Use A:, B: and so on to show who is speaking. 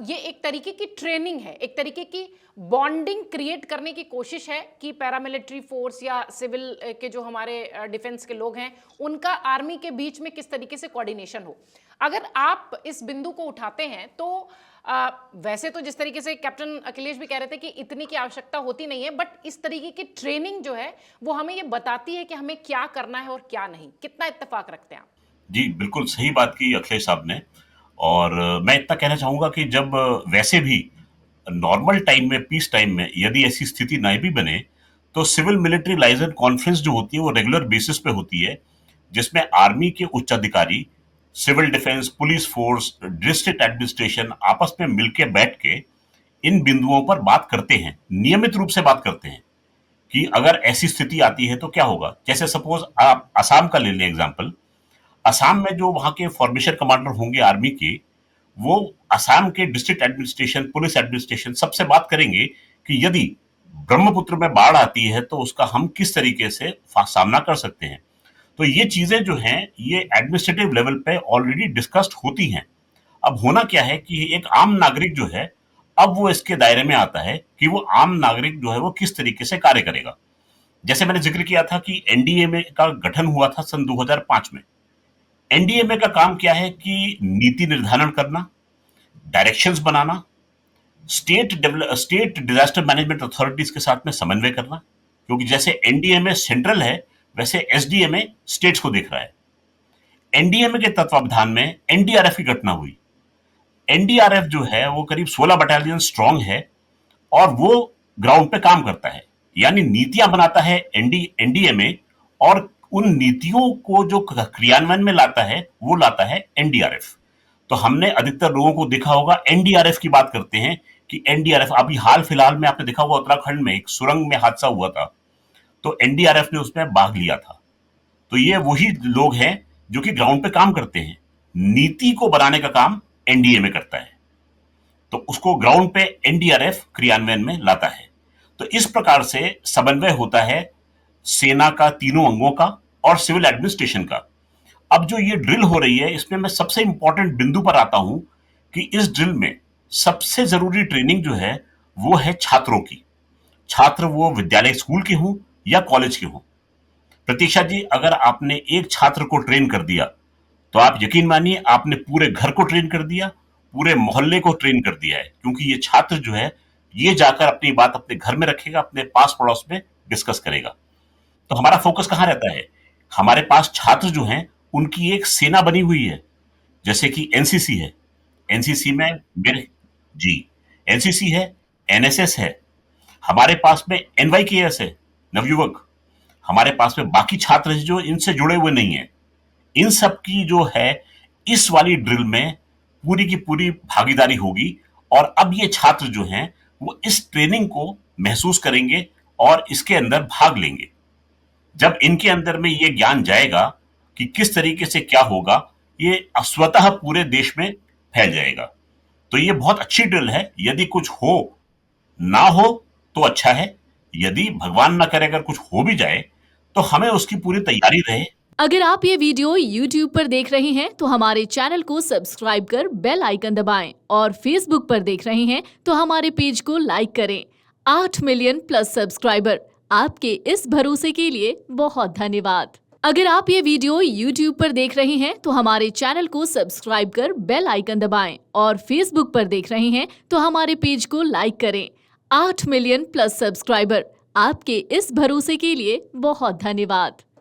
A: ये एक तरीके की ट्रेनिंग है, एक तरीके की बॉन्डिंग क्रिएट करने की कोशिश है कि पैरामिलिट्री फोर्स या सिविल के जो हमारे डिफेंस के लोग हैं उनका आर्मी के बीच में किस तरीके से कोऑर्डिनेशन हो। अगर आप इस बिंदु को उठाते हैं तो वैसे तो जिस तरीके से कैप्टन अखिलेश भी कह रहे थे कि इतनी की आवश्यकता होती नहीं है, बट इस तरीके की ट्रेनिंग जो है वो हमें ये बताती है कि हमें क्या करना है और क्या नहीं। कितना इत्तेफाक रखते हैं आप?
B: जी, बिल्कुल सही बात की अखिलेश साहब ने। और मैं इतना कहना चाहूँगा कि जब वैसे भी नॉर्मल टाइम में, पीस टाइम में यदि ऐसी स्थिति ना भी बने, तो सिविल मिलिट्री लाइज़न कॉन्फ्रेंस जो होती है वो रेगुलर बेसिस पे होती है, जिसमें आर्मी के उच्च अधिकारी, civil defence, police force, district administration आपस में मिलके बैठ के इन बिंदुओं पर बात करते हैं, नियमित रूप से बात करते हैं कि अगर ऐसी स्थिति आती है तो क्या होगा। जैसे सपोज आप असम का ले लें एग्जाम्पल। असम में जो वहाँ के फॉर्मेशन कमांडर होंगे आर्मी के, वो असम के डिस्ट्रिक्ट एडमिनिस्ट्रेशन, पुलिस एडमिनिस्ट्रेशन सबसे बात करेंगे कि यदि ब्रह्मपुत्र में बाढ़ आती है तो उसका हम किस तरीके से सामना कर सकते हैं। तो ये चीजें जो हैं ये एडमिनिस्ट्रेटिव लेवल पे ऑलरेडी डिस्कस्ड होती हैं। अब होना क्या है कि एक आम नागरिक जो है, अब वो इसके दायरे में आता है कि वो आम नागरिक जो है वो किस तरीके से कार्य करेगा। जैसे मैंने जिक्र किया था कि एनडीएमए का गठन हुआ था सन 2005 में। एनडीएमए का काम क्या है कि नीति निर्धारण करना, डायरेक्शंस बनाना, स्टेट डिजास्टर मैनेजमेंट अथॉरिटीज के साथ में समन्वय करना, क्योंकि जैसे एनडीएमए सेंट्रल है वैसे एसडीएमए स्टेट्स को देख रहा है। एनडीएमए के तत्वावधान में एनडीआरएफ की घटना हुई। एनडीआरएफ जो है वो करीब 16 बटालियन स्ट्रांग है और वो ग्राउंड पे काम करता है, यानी नीतियां बनाता है एनडीएमए, और उन नीतियों को जो क्रियान्वयन में लाता है वो लाता है एनडीआरएफ। तो हमने अधिकतर लोगों को देखा होगा एनडीआरएफ की बात करते हैं कि एनडीआरएफ, अभी हाल फिलहाल में आपने देखा होगा उत्तराखंड में एक सुरंग में हादसा हुआ था, तो एनडीआरएफ ने उसमें भाग लिया था। तो ये वही लोग हैं जो कि ग्राउंड पे काम करते हैं। नीति को बनाने का काम एनडीए में करता है, तो उसको ग्राउंड पे एनडीआरएफ क्रियान्वयन में लाता है। तो इस प्रकार से समन्वय होता है सेना का तीनों अंगों का और सिविल एडमिनिस्ट्रेशन का। अब जो ये ड्रिल हो रही है इसमें मैं सबसे इंपॉर्टेंट बिंदु पर आता हूं कि इस ड्रिल में सबसे जरूरी ट्रेनिंग जो है वो है छात्रों की। छात्र वो विद्यालय स्कूल के हों या कॉलेज के हों। प्रतीक्षा जी, अगर आपने एक छात्र को ट्रेन कर दिया तो आप यकीन मानिए आपने पूरे घर को ट्रेन कर दिया, पूरे मोहल्ले को ट्रेन कर दिया है, क्योंकि ये छात्र जो है ये जाकर अपनी बात अपने घर में रखेगा, अपने पास पड़ोस में डिस्कस करेगा। तो हमारा फोकस कहाँ रहता है? हमारे पास छात्र जो हैं उनकी एक सेना बनी हुई है, जैसे कि एनसीसी है। एनसीसी में मेरे जी एनसीसी है, एनएसएस है, हमारे पास में एनवाईकेएस है, नवयुवक। हमारे पास में बाकी छात्र जो इनसे जुड़े हुए नहीं है, इन सब की जो है इस वाली ड्रिल में पूरी की पूरी भागीदारी होगी। और अब ये छात्र जो हैं वो इस ट्रेनिंग को महसूस करेंगे और इसके अंदर भाग लेंगे। जब इनके अंदर में ये ज्ञान जाएगा कि किस तरीके से क्या होगा, ये स्वतः पूरे देश में फैल जाएगा। तो ये बहुत अच्छी ड्रिल है। यदि कुछ हो ना हो तो अच्छा है, यदि भगवान ना करे अगर कुछ हो भी जाए तो हमें उसकी पूरी तैयारी रहे।
C: अगर आप ये वीडियो YouTube पर देख रहे हैं तो हमारे चैनल को सब्सक्राइब कर बेल आइकन दबाएं, और Facebook पर देख रहे हैं तो हमारे पेज को लाइक करें। 8 मिलियन प्लस सब्सक्राइबर, आपके इस भरोसे के लिए बहुत धन्यवाद। अगर आप ये वीडियो YouTube पर देख रहे हैं तो हमारे चैनल को सब्सक्राइब कर बेल आइकन दबाएं, और Facebook पर देख रहे हैं तो हमारे पेज को लाइक करें। 8 मिलियन प्लस सब्सक्राइबर, आपके इस भरोसे के लिए बहुत धन्यवाद।